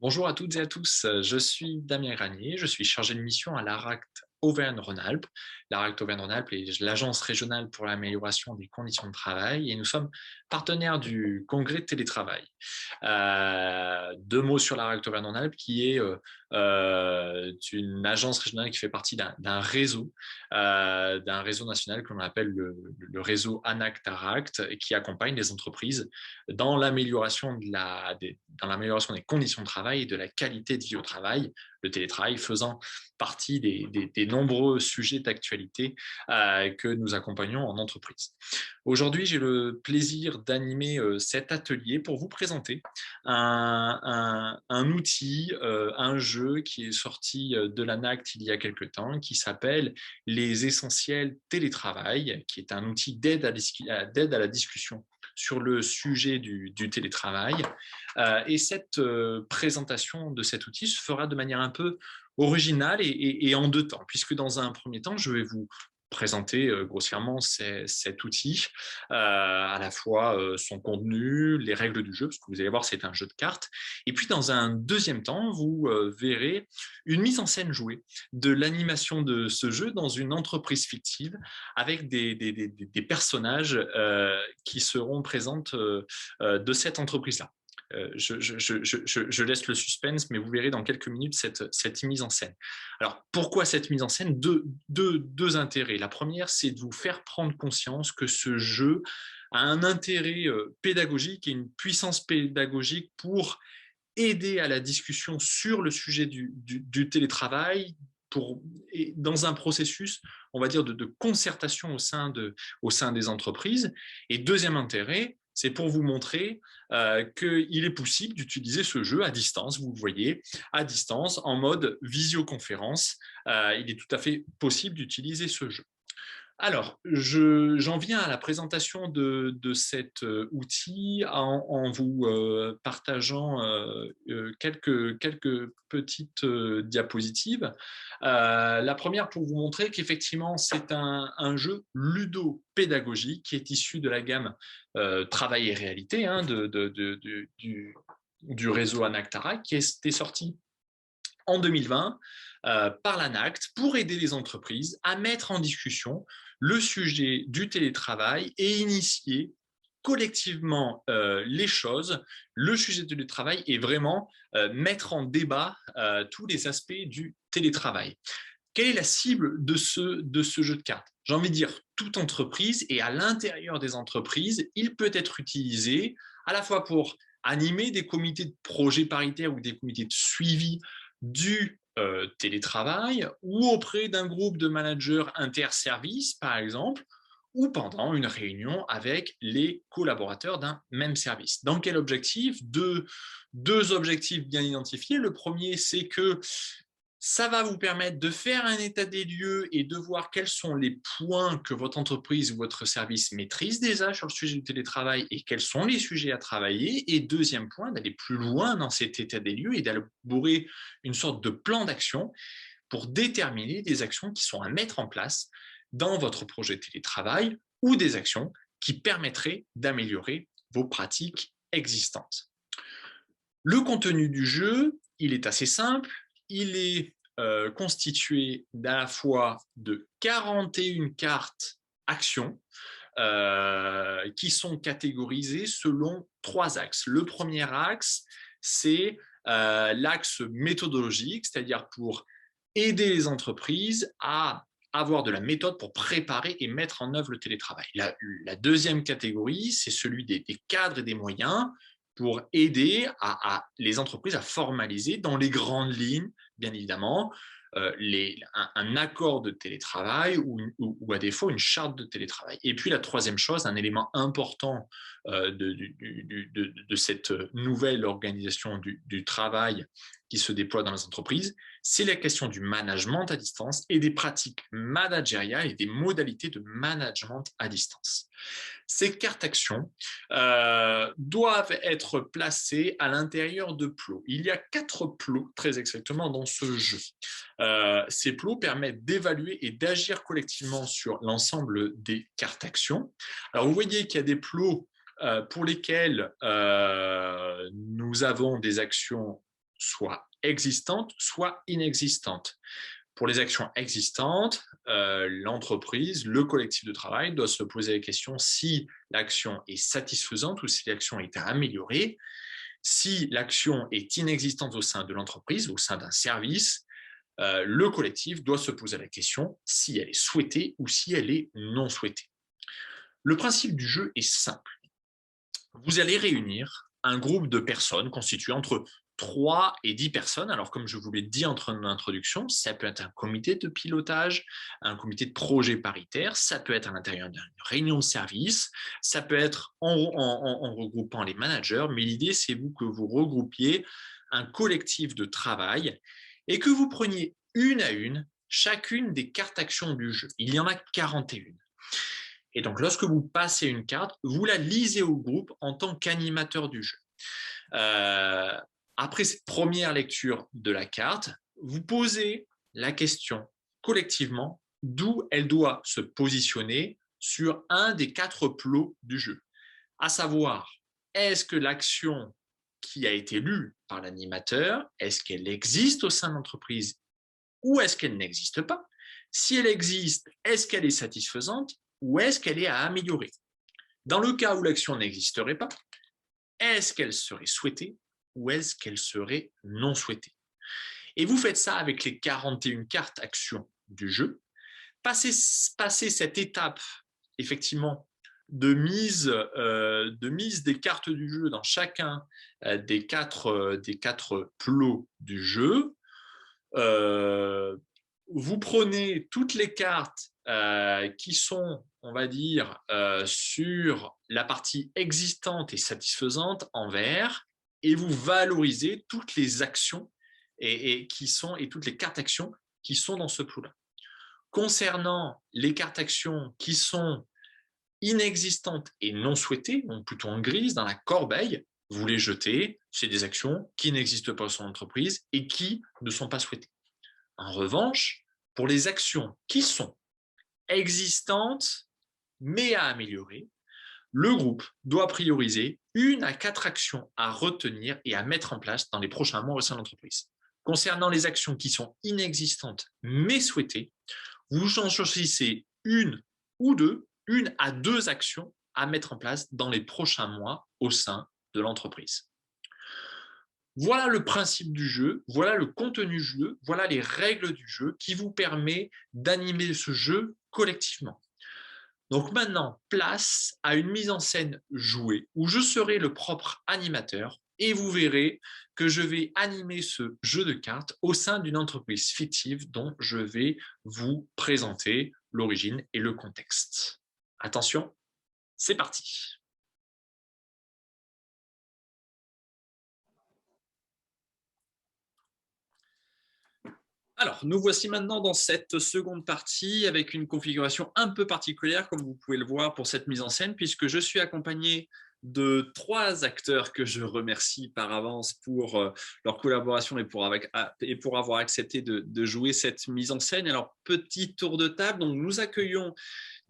Bonjour à toutes et à tous, je suis Damien Granier, je suis chargé de mission à l'ARACT Auvergne-Rhône-Alpes. L'ARACT Auvergne-Rhône-Alpes est l'agence régionale pour l'amélioration des conditions de travail et nous sommes partenaires du congrès de télétravail. Deux mots sur l'ARACT Auvergne-Rhône-Alpes qui est une agence régionale qui fait partie d'un réseau national que l'on appelle le réseau ANACT-ARACT et qui accompagne les entreprises dans l'amélioration dans l'amélioration des conditions de travail et de la qualité de vie au travail, le télétravail faisant partie des nombreux sujets d'actualité que nous accompagnons en entreprise. Aujourd'hui, j'ai le plaisir d'animer cet atelier pour vous présenter un outil, un jeu qui est sorti de l'ANACT il y a quelque temps, qui s'appelle les essentiels télétravail, qui est un outil d'aide à la discussion sur le sujet du télétravail. Et cette présentation de cet outil se fera de manière un peu originale et en deux temps, puisque dans un premier temps, je vais vous présenter grossièrement cet outil, à la fois son contenu, les règles du jeu, parce que vous allez voir, c'est un jeu de cartes. Et puis, dans un deuxième temps, vous verrez une mise en scène jouée de l'animation de ce jeu dans une entreprise fictive avec des personnages qui seront présents de cette entreprise-là. Je laisse le suspense, mais vous verrez dans quelques minutes cette mise en scène. Alors, pourquoi cette mise en scène? Deux intérêts. La première, c'est de vous faire prendre conscience que ce jeu a un intérêt pédagogique et une puissance pédagogique pour aider à la discussion sur le sujet du télétravail dans un processus, on va dire, de concertation au sein des entreprises. Et deuxième intérêt, c'est pour vous montrer qu'il est possible d'utiliser ce jeu à distance, vous le voyez, à distance, en mode visioconférence. Il est tout à fait possible d'utiliser ce jeu. Alors, j'en viens à la présentation de cet outil en vous partageant quelques petites diapositives. La première pour vous montrer qu'effectivement, c'est un jeu ludo-pédagogique qui est issu de la gamme Travail et réalité hein, du réseau Anactara, qui était sorti en 2020 par l'ANACT pour aider les entreprises à mettre en discussion le sujet du télétravail et initier collectivement les choses, le sujet du télétravail et vraiment mettre en débat tous les aspects du télétravail. Quelle est la cible de ce jeu de cartes? J'ai envie de dire toute entreprise, et à l'intérieur des entreprises, il peut être utilisé à la fois pour animer des comités de projet paritaires ou des comités de suivi du télétravail ou auprès d'un groupe de managers interservices, par exemple, ou pendant une réunion avec les collaborateurs d'un même service. Dans quel objectif? Deux objectifs bien identifiés. Le premier, c'est que ça va vous permettre de faire un état des lieux et de voir quels sont les points que votre entreprise ou votre service maîtrise déjà sur le sujet du télétravail et quels sont les sujets à travailler. Et deuxième point, d'aller plus loin dans cet état des lieux et d'élaborer une sorte de plan d'action pour déterminer des actions qui sont à mettre en place dans votre projet de télétravail ou des actions qui permettraient d'améliorer vos pratiques existantes. Le contenu du jeu, il est assez simple. Il est constitué à la fois de 41 cartes actions qui sont catégorisées selon trois axes. Le premier axe, c'est l'axe méthodologique, c'est-à-dire pour aider les entreprises à avoir de la méthode pour préparer et mettre en œuvre le télétravail. La deuxième catégorie, c'est celui des cadres et des moyens pour aider les entreprises à formaliser dans les grandes lignes, bien évidemment, un accord de télétravail ou à défaut une charte de télétravail. Et puis la troisième chose, un élément important de cette nouvelle organisation du travail qui se déploie dans les entreprises, c'est la question du management à distance et des pratiques managériales et des modalités de management à distance. Ces cartes actions doivent être placées à l'intérieur de plots. Il y a 4 plots, très exactement, dans ce jeu. Ces plots permettent d'évaluer et d'agir collectivement sur l'ensemble des cartes actions. Alors, vous voyez qu'il y a des plots pour lesquels nous avons des actions soit existantes, soit inexistantes. Pour les actions existantes, l'entreprise, le collectif de travail doit se poser la question si l'action est satisfaisante ou si l'action est à améliorer. Si l'action est inexistante au sein de l'entreprise, au sein d'un service, le collectif doit se poser la question si elle est souhaitée ou si elle est non souhaitée. Le principe du jeu est simple. Vous allez réunir un groupe de personnes constitué entre 3 et 10 personnes. Alors, comme je vous l'ai dit en introduction, ça peut être un comité de pilotage, un comité de projet paritaire, ça peut être à l'intérieur d'une réunion de service, ça peut être en regroupant les managers, mais l'idée, c'est que vous regroupiez un collectif de travail et que vous preniez une à une chacune des cartes actions du jeu. Il y en a 41. Et donc, lorsque vous passez une carte, vous la lisez au groupe en tant qu'animateur du jeu. Après cette première lecture de la carte, vous posez la question collectivement d'où elle doit se positionner sur un des 4 plots du jeu. À savoir, est-ce que l'action qui a été lue par l'animateur, est-ce qu'elle existe au sein de l'entreprise ou est-ce qu'elle n'existe pas? Si elle existe, est-ce qu'elle est satisfaisante ou est-ce qu'elle est à améliorer? Dans le cas où l'action n'existerait pas, est-ce qu'elle serait souhaitée ou est-ce qu'elle serait non souhaitée? Et vous faites ça avec les 41 cartes actions du jeu. Passez cette étape, effectivement, de mise des cartes du jeu dans chacun des quatre plots du jeu. Vous prenez toutes les cartes qui sont, on va dire, sur la partie existante et satisfaisante en vert, et vous valorisez toutes les actions et toutes les cartes actions qui sont dans ce plot-là. Concernant les cartes actions qui sont inexistantes et non souhaitées, donc plutôt en grise, dans la corbeille, vous les jetez, c'est des actions qui n'existent pas dans son entreprise et qui ne sont pas souhaitées. En revanche, pour les actions qui sont existantes mais à améliorer, le groupe doit prioriser 1 à 4 actions à retenir et à mettre en place dans les prochains mois au sein de l'entreprise. Concernant les actions qui sont inexistantes mais souhaitées, vous en choisissez 1 à 2 actions à mettre en place dans les prochains mois au sein de l'entreprise. Voilà le principe du jeu, voilà le contenu du jeu, voilà les règles du jeu qui vous permet d'animer ce jeu collectivement. Donc maintenant, place à une mise en scène jouée où je serai le propre animateur et vous verrez que je vais animer ce jeu de cartes au sein d'une entreprise fictive dont je vais vous présenter l'origine et le contexte. Attention, c'est parti. Alors, nous voici maintenant dans cette seconde partie avec une configuration un peu particulière, comme vous pouvez le voir pour cette mise en scène, puisque je suis accompagné de 3 acteurs que je remercie par avance pour leur collaboration et pour avoir accepté de jouer cette mise en scène. Alors, petit tour de table. Donc, nous accueillons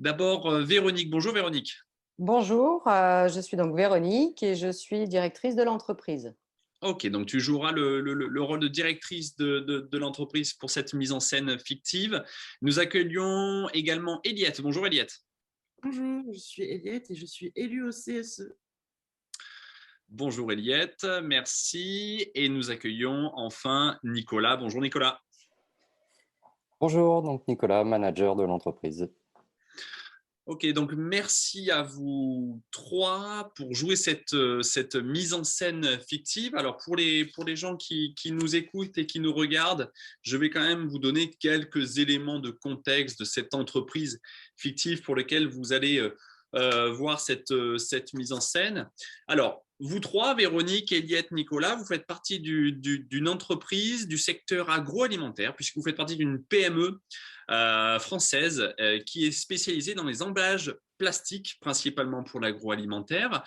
d'abord Véronique. Bonjour Véronique. Bonjour, je suis donc Véronique et je suis directrice de l'entreprise. Ok, donc tu joueras le rôle de directrice de l'entreprise pour cette mise en scène fictive. Nous accueillons également Eliette. Bonjour Eliette. Bonjour, je suis Eliette et je suis élue au CSE. Bonjour Eliette, merci. Et nous accueillons enfin Nicolas. Bonjour Nicolas. Bonjour, donc Nicolas, manager de l'entreprise. Ok, donc merci à vous 3 pour jouer cette mise en scène fictive. Alors pour les gens qui nous écoutent et qui nous regardent, je vais quand même vous donner quelques éléments de contexte de cette entreprise fictive pour laquelle vous allez voir cette mise en scène. Alors, vous 3, Véronique, Eliette, Nicolas, vous faites partie d'une entreprise du secteur agroalimentaire, puisque vous faites partie d'une PME française qui est spécialisée dans les emballages plastiques, principalement pour l'agroalimentaire.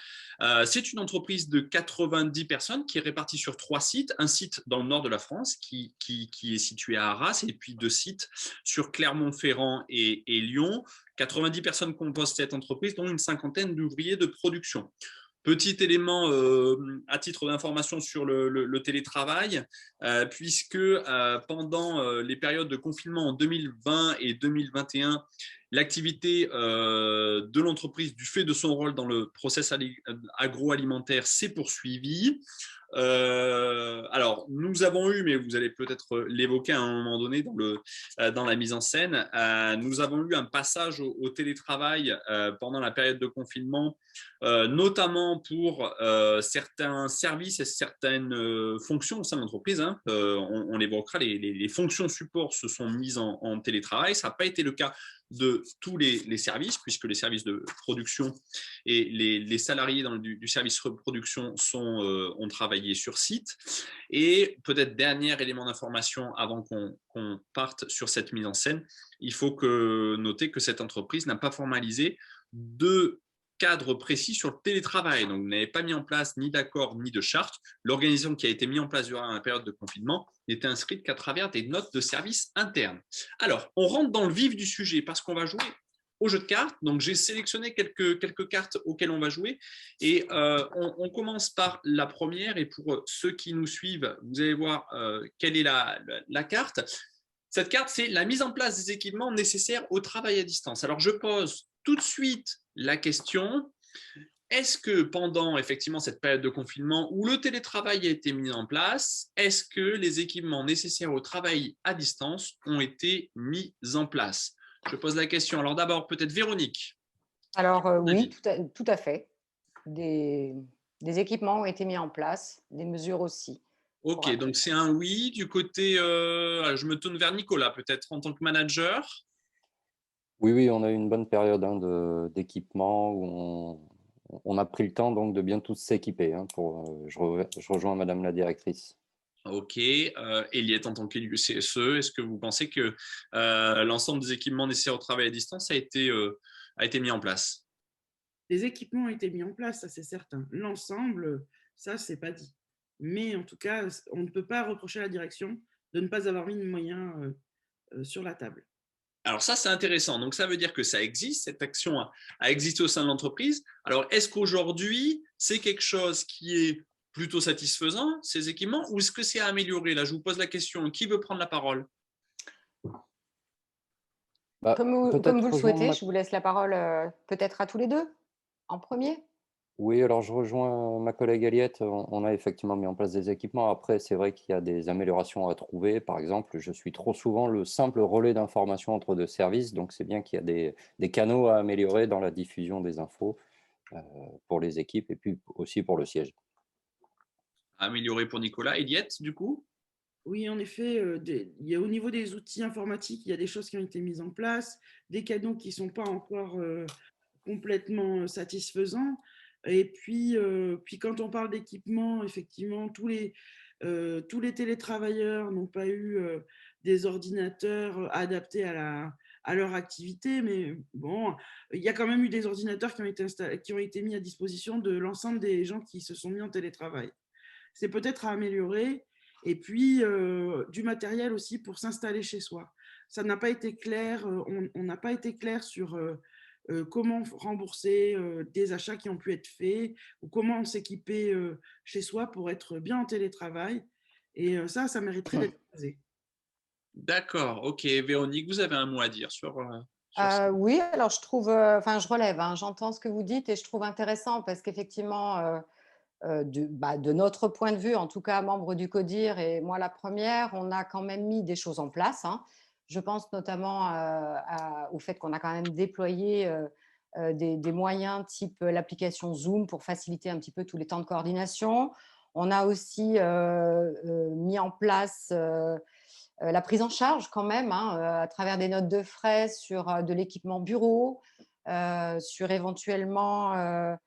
C'est une entreprise de 90 personnes qui est répartie sur 3 sites. Un site dans le nord de la France qui est situé à Arras et puis 2 sites sur Clermont-Ferrand et Lyon. 90 personnes composent cette entreprise, dont une cinquantaine d'ouvriers de production. Petit élément à titre d'information sur le télétravail, puisque pendant les périodes de confinement en 2020 et 2021, l'activité de l'entreprise, du fait de son rôle dans le process agroalimentaire, s'est poursuivie. Alors, nous avons eu, mais vous allez peut-être l'évoquer à un moment donné dans la mise en scène, nous avons eu un passage au télétravail pendant la période de confinement, notamment pour certains services et certaines fonctions au sein de l'entreprise. Hein. On l'évoquera, les fonctions support se sont mises en télétravail. Ça n'a pas été le cas de tous les services, puisque les services de production et les salariés du service de production ont travaillé sur site. Et peut-être dernier élément d'information avant qu'on parte sur cette mise en scène, il faut noter que cette entreprise n'a pas formalisé de cadre précis sur le télétravail. Donc, vous n'avez pas mis en place ni d'accord ni de charte. L'organisation qui a été mise en place durant la période de confinement n'était inscrite qu'à travers des notes de service internes. Alors, on rentre dans le vif du sujet parce qu'on va jouer au jeu de cartes. Donc, j'ai sélectionné quelques cartes auxquelles on va jouer. Et on commence par la première. Et pour ceux qui nous suivent, vous allez voir quelle est la carte. Cette carte, c'est la mise en place des équipements nécessaires au travail à distance. Alors, je pose tout de suite la question, est-ce que pendant effectivement cette période de confinement où le télétravail a été mis en place, est-ce que les équipements nécessaires au travail à distance ont été mis en place? Je pose la question. Alors d'abord, peut-être Véronique. Alors oui, tout à fait. Des équipements ont été mis en place, des mesures aussi. Ok, donc c'est un oui. Du côté, je me tourne vers Nicolas, peut-être en tant que manager. Oui, on a eu une bonne période d'équipement où on a pris le temps donc de bien tous s'équiper. Je rejoins Madame la directrice. Ok, Eliette, en tant qu'élu CSE, est-ce que vous pensez que l'ensemble des équipements nécessaires au travail à distance a été mis en place? Les équipements ont été mis en place, ça c'est certain. L'ensemble, ça c'est pas dit. Mais en tout cas, on ne peut pas reprocher à la direction de ne pas avoir mis de moyens sur la table. Alors ça, c'est intéressant. Donc ça veut dire que ça existe, cette action a existé au sein de l'entreprise. Alors est-ce qu'aujourd'hui, c'est quelque chose qui est plutôt satisfaisant, ces équipements, ou est-ce que c'est à améliorer? Là, je vous pose la question. Qui veut prendre la parole? Comme vous le souhaitez, je vous laisse la parole peut-être à tous les deux, en premier. Oui, alors je rejoins ma collègue Aliette. On a effectivement mis en place des équipements. Après, c'est vrai qu'il y a des améliorations à trouver. Par exemple, je suis trop souvent le simple relais d'information entre deux services. Donc, c'est bien qu'il y a des canaux à améliorer dans la diffusion des infos pour les équipes et puis aussi pour le siège. Améliorer pour Nicolas. Eliette, du coup? Oui, en effet, il y a, au niveau des outils informatiques, il y a des choses qui ont été mises en place, des canaux qui ne sont pas encore complètement satisfaisants. Et puis quand on parle d'équipement, effectivement, tous les télétravailleurs n'ont pas eu des ordinateurs adaptés à leur activité, mais bon, il y a quand même eu des ordinateurs qui ont été mis à disposition de l'ensemble des gens qui se sont mis en télétravail. C'est peut-être à améliorer. Et puis, du matériel aussi pour s'installer chez soi. Ça n'a pas été clair, on n'a pas été clair sur comment rembourser des achats qui ont pu être faits ou comment s'équiper chez soi pour être bien en télétravail. Et ça mériterait d'être posé. D'accord, ok. Véronique, vous avez un mot à dire sur ça? Oui, alors je trouve, enfin je relève, hein, j'entends ce que vous dites et je trouve intéressant parce qu'effectivement, de notre point de vue, en tout cas membre du CODIR et moi la première, on a quand même mis des choses en place, hein. Je pense notamment au fait qu'on a quand même déployé des moyens type l'application Zoom pour faciliter un petit peu tous les temps de coordination. On a aussi mis en place la prise en charge quand même, hein, à travers des notes de frais sur de l'équipement bureau, sur éventuellement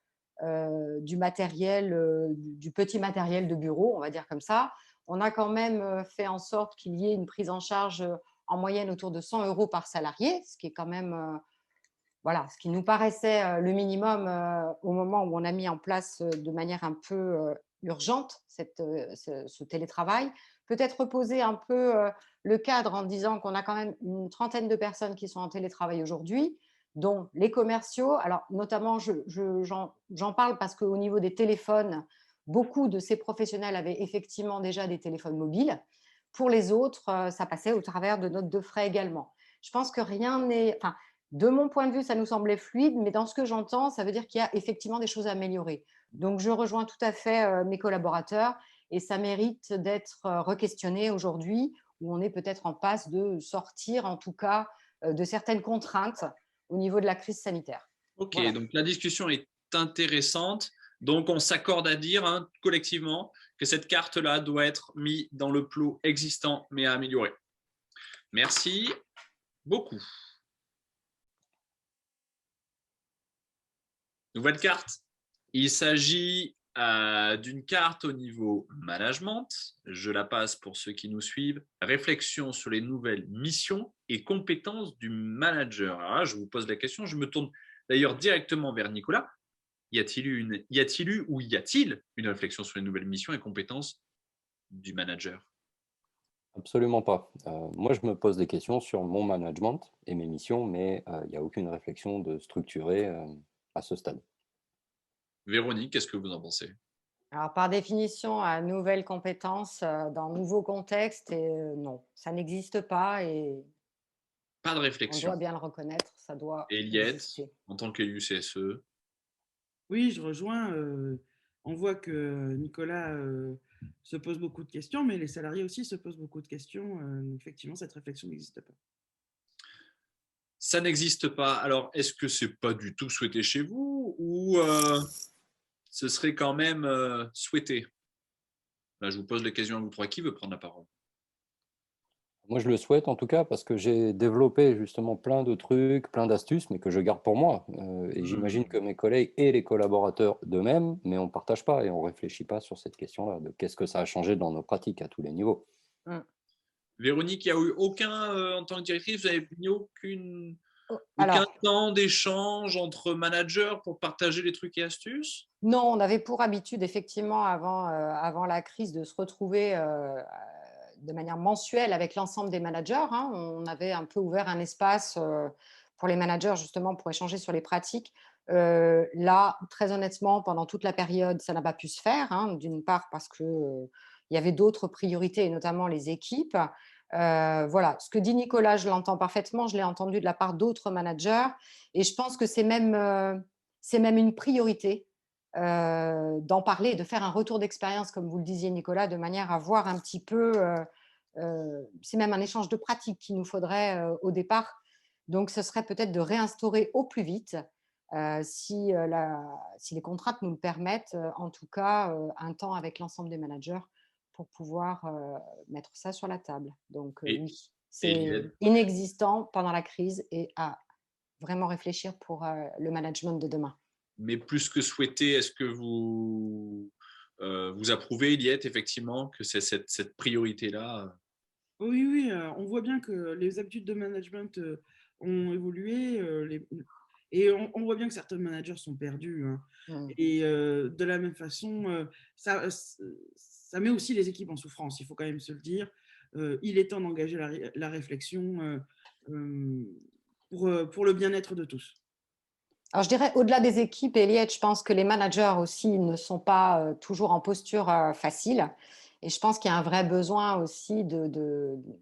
du matériel, du petit matériel de bureau, on va dire comme ça. On a quand même fait en sorte qu'il y ait une prise en charge en moyenne autour de 100 € par salarié, ce qui est quand même, voilà, ce qui nous paraissait le minimum au moment où on a mis en place de manière un peu urgente ce télétravail. Peut-être reposer un peu le cadre en disant qu'on a quand même une trentaine de personnes qui sont en télétravail aujourd'hui. dont les commerciaux. Alors, notamment, j'en parle parce qu'au niveau des téléphones, beaucoup de ces professionnels avaient effectivement déjà des téléphones mobiles. Pour les autres, ça passait au travers de notes de frais également. Je pense que rien n'est… Enfin, de mon point de vue, ça nous semblait fluide, mais dans ce que j'entends, ça veut dire qu'il y a effectivement des choses à améliorer. Donc, je rejoins tout à fait mes collaborateurs et ça mérite d'être re-questionné aujourd'hui, où on est peut-être en passe de sortir, en tout cas, de certaines contraintes au niveau de la crise sanitaire. Ok, Voilà. donc la discussion est intéressante. Donc, on s'accorde à dire collectivement que cette carte-là doit être mise dans le plot existant, mais à améliorer. Merci beaucoup. Nouvelle carte. Il s'agit d'une carte au niveau management. Je la passe pour ceux qui nous suivent. Réflexion sur les nouvelles missions et compétences du manager. Alors là, je vous pose la question. Je me tourne d'ailleurs directement vers Nicolas. Y a-t-il eu ou y a-t-il une réflexion sur les nouvelles missions et compétences du manager? Absolument pas. Moi, je me pose des questions sur mon management et mes missions, mais il n'y a aucune réflexion de structurée à ce stade. Véronique, qu'est-ce que vous en pensez? Alors, par définition, nouvelles compétences dans un nouveau contexte, et non, ça n'existe pas et Pas de on réflexion. doit bien le reconnaître, ça doit Eliette, exister. en tant qu'élu CSE, Oui, je rejoins. On voit que Nicolas se pose beaucoup de questions, mais les salariés aussi se posent beaucoup de questions. Effectivement, cette réflexion n'existe pas. ça n'existe pas. Alors, est-ce que c'est pas du tout souhaité chez vous ou ce serait quand même souhaité? Là, je vous pose la question à vous trois. Qui veut prendre la parole? Moi, je le souhaite en tout cas parce que j'ai développé justement plein de trucs, plein d'astuces, mais que je garde pour moi. Et j'imagine que mes collègues et les collaborateurs d'eux-mêmes, mais on ne partage pas et on ne réfléchit pas sur cette question-là, de qu'est-ce que ça a changé dans nos pratiques à tous les niveaux. Mm. Véronique, il n'y a eu aucun, en tant que directrice, vous n'avez mis Oh, aucun alors, temps d'échange entre managers pour partager les trucs et astuces? non, on avait pour habitude, effectivement, avant la crise, de se retrouver de manière mensuelle avec l'ensemble des managers, hein. On avait un peu ouvert un espace pour les managers, justement, pour échanger sur les pratiques. Là, très honnêtement, pendant toute la période, ça n'a pas pu se faire, hein, d'une part parce que il y avait d'autres priorités, et notamment les équipes. Voilà, ce que dit Nicolas, je l'entends parfaitement, je l'ai entendu de la part d'autres managers, et je pense que c'est même une priorité d'en parler et de faire un retour d'expérience, comme vous le disiez, Nicolas, de manière à voir un petit peu, c'est même un échange de pratiques qu'il nous faudrait au départ. Donc, ce serait peut-être de réinstaurer au plus vite, si les contraintes nous le permettent, en tout cas, un temps avec l'ensemble des managers pour pouvoir mettre ça sur la table. Donc, Et, oui, c'est Eliette, inexistant pendant la crise et à vraiment réfléchir pour le management de demain. mais plus que souhaité, est-ce que vous approuvez, Eliette, effectivement, que c'est cette priorité-là? Oui, oui, on voit bien que les habitudes de management ont évolué et on voit bien que certains managers sont perdus, hein. Mmh. Et de la même façon, ça met aussi les équipes en souffrance, il faut quand même se le dire. Il est temps d'engager la réflexion pour le bien-être de tous. Alors, je dirais, au-delà des équipes, Eliette, je pense que les managers aussi ne sont pas toujours en posture facile. Et je pense qu'il y a un vrai besoin aussi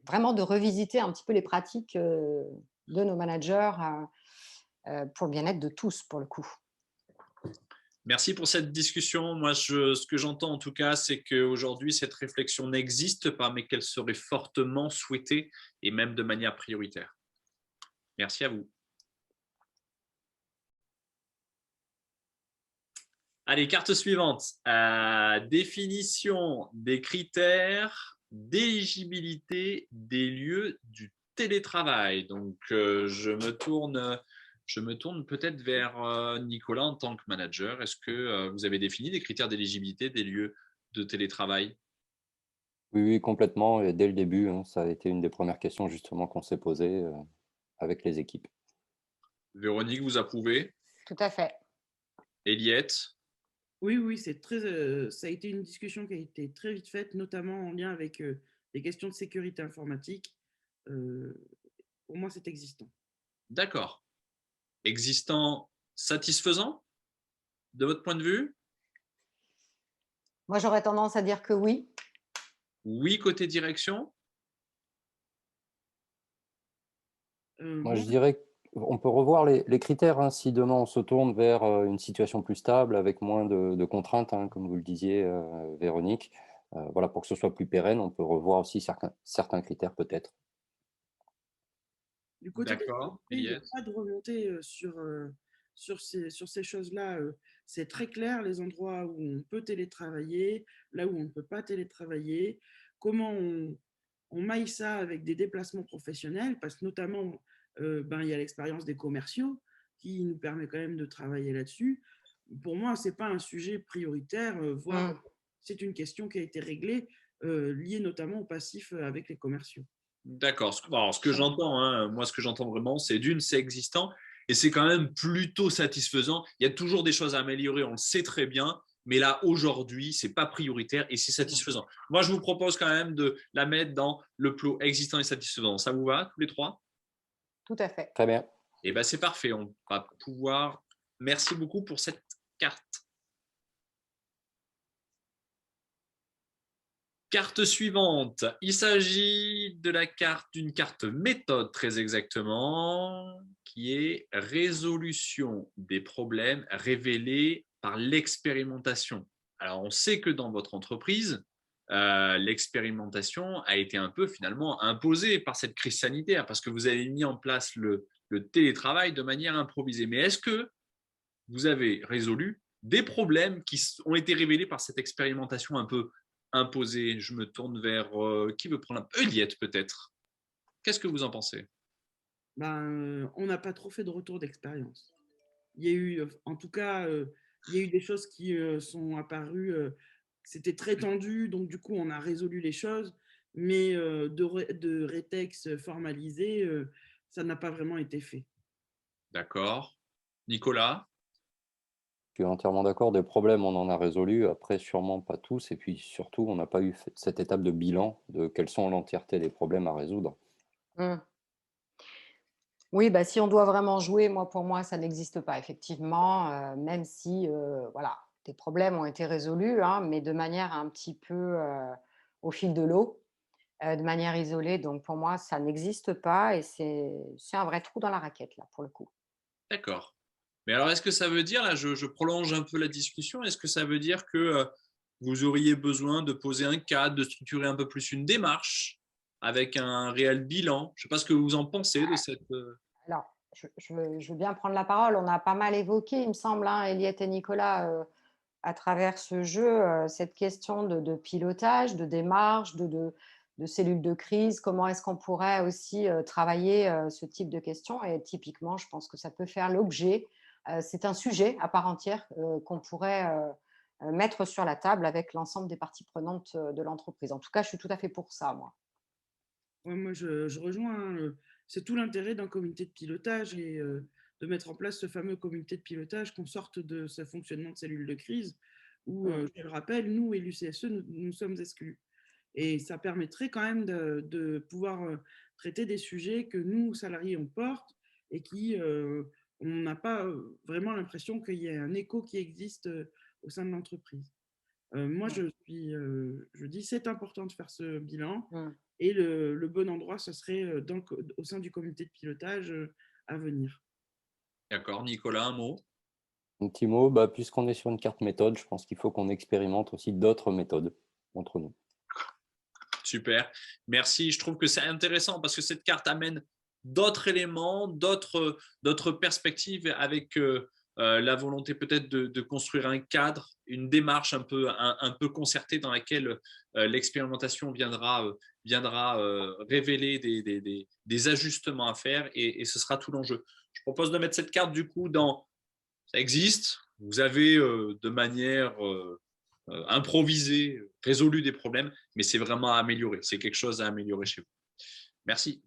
vraiment de revisiter un petit peu les pratiques de nos managers pour le bien-être de tous, pour le coup. Merci pour cette discussion. Moi, ce que j'entends en tout cas, c'est qu'aujourd'hui, cette réflexion n'existe pas, mais qu'elle serait fortement souhaitée et même de manière prioritaire. Merci à vous. Allez, carte suivante. Définition des critères d'éligibilité des lieux du télétravail. Donc, je me tourne peut-être vers Nicolas en tant que manager. Est-ce que vous avez défini des critères d'éligibilité des lieux de télétravail? Oui, oui, complètement. Et dès le début, hein, ça a été une des premières questions justement qu'on s'est posées avec les équipes. Véronique, vous approuvez? Tout à fait. Eliette? Oui, oui, ça a été une discussion qui a été très vite faite, notamment en lien avec les questions de sécurité informatique. Euh, pour moi, c'est existant. D'accord. existant satisfaisant de votre point de vue? Moi, j'aurais tendance à dire que oui. Oui, côté direction? Moi, Moi, je dirais qu'on peut revoir les critères, hein, si demain on se tourne vers une situation plus stable, avec moins de contraintes, hein, comme vous le disiez, Véronique. Voilà, pour que ce soit plus pérenne, on peut revoir aussi certains critères peut-être. du côté des D'accord, autorités, il n'y a Eliette. pas de remontée sur ces choses-là. C'est très clair, les endroits où on peut télétravailler, là où on ne peut pas télétravailler, comment on maille ça avec des déplacements professionnels, parce que notamment, ben, il y a l'expérience des commerciaux qui nous permet quand même de travailler là-dessus. Pour moi, ce n'est pas un sujet prioritaire, voire Mm. c'est une question qui a été réglée, liée notamment au passif avec les commerciaux. D'accord. Alors, ce que j'entends, hein, moi, ce que j'entends vraiment, c'est d'une, c'est existant et c'est quand même plutôt satisfaisant. Il y a toujours des choses à améliorer, on le sait très bien, mais là, aujourd'hui, c'est pas prioritaire et c'est satisfaisant. Moi, je vous propose quand même de la mettre dans le plot existant et satisfaisant. Ça vous va, tous les trois? Tout à fait. Très bien. Eh bien, c'est parfait. On va pouvoir. Merci beaucoup pour cette carte. Carte suivante. Il s'agit de la carte, d'une carte méthode très exactement, qui est résolution des problèmes révélés par l'expérimentation. Alors, on sait que dans votre entreprise, l'expérimentation a été un peu finalement imposée par cette crise sanitaire parce que vous avez mis en place le télétravail de manière improvisée. Mais est-ce que vous avez résolu des problèmes qui ont été révélés par cette expérimentation un peu imposée? Je me tourne vers qui veut prendre un Eliette peut-être. Qu'est-ce que vous en pensez? Ben, on n'a pas trop fait de retour d'expérience. Il y a eu, en tout cas, il y a eu des choses qui sont apparues. C'était très tendu, donc du coup, on a résolu les choses, mais de rétex formalisé, ça n'a pas vraiment été fait. D'accord. Nicolas? Je suis entièrement d'accord. Des problèmes, on en a résolu. Après, sûrement pas tous. Et puis surtout, on n'a pas eu cette étape de bilan de quelles sont l'entièreté des problèmes à résoudre. Mm. Oui, bah, si on doit vraiment jouer, pour moi, ça n'existe pas, effectivement, même si, voilà, des problèmes ont été résolus, hein, mais de manière un petit peu au fil de l'eau, de manière isolée. Donc, pour moi, ça n'existe pas et c'est un vrai trou dans la raquette, là, pour le coup. D'accord. Mais alors, est-ce que ça veut dire, là, je prolonge un peu la discussion, est-ce que ça veut dire que vous auriez besoin de poser un cadre, de structurer un peu plus une démarche avec un réel bilan? Je ne sais pas ce que vous en pensez de cette. Alors, je veux bien prendre la parole. On a pas mal évoqué, il me semble, hein, Eliette et Nicolas, à travers ce jeu, cette question de pilotage, de démarche, de cellules de crise. Comment est-ce qu'on pourrait aussi travailler ce type de questions? Et typiquement, je pense que ça peut faire l'objet, c'est un sujet à part entière qu'on pourrait mettre sur la table avec l'ensemble des parties prenantes de l'entreprise. En tout cas, je suis tout à fait pour ça, moi. Ouais, moi, je rejoins, hein, c'est tout l'intérêt d'un comité de pilotage et de mettre en place ce fameux comité de pilotage, qu'on sorte de ce fonctionnement de cellule de crise où, Mm. je le rappelle, nous et l'UCSE, nous sommes exclus. Et ça permettrait quand même de pouvoir traiter des sujets que nous, salariés, on porte et qui, on n'a pas vraiment l'impression qu'il y ait un écho qui existe au sein de l'entreprise. Moi, Mm. je dis c'est important de faire ce bilan Mm. et le bon endroit, ce serait au sein du comité de pilotage à venir. D'accord, Nicolas, un mot? Un petit mot, bah, puisqu'on est sur une carte méthode, je pense qu'il faut qu'on expérimente aussi d'autres méthodes entre nous. Super, merci. Je trouve que c'est intéressant parce que cette carte amène d'autres éléments, d'autres perspectives avec la volonté peut-être de construire un cadre, une démarche un peu concertée dans laquelle l'expérimentation viendra révéler des ajustements à faire et ce sera tout l'enjeu. Je propose de mettre cette carte du coup dans ça existe. Vous avez de manière improvisée résolu des problèmes, mais c'est vraiment à améliorer. C'est quelque chose à améliorer chez vous. Merci.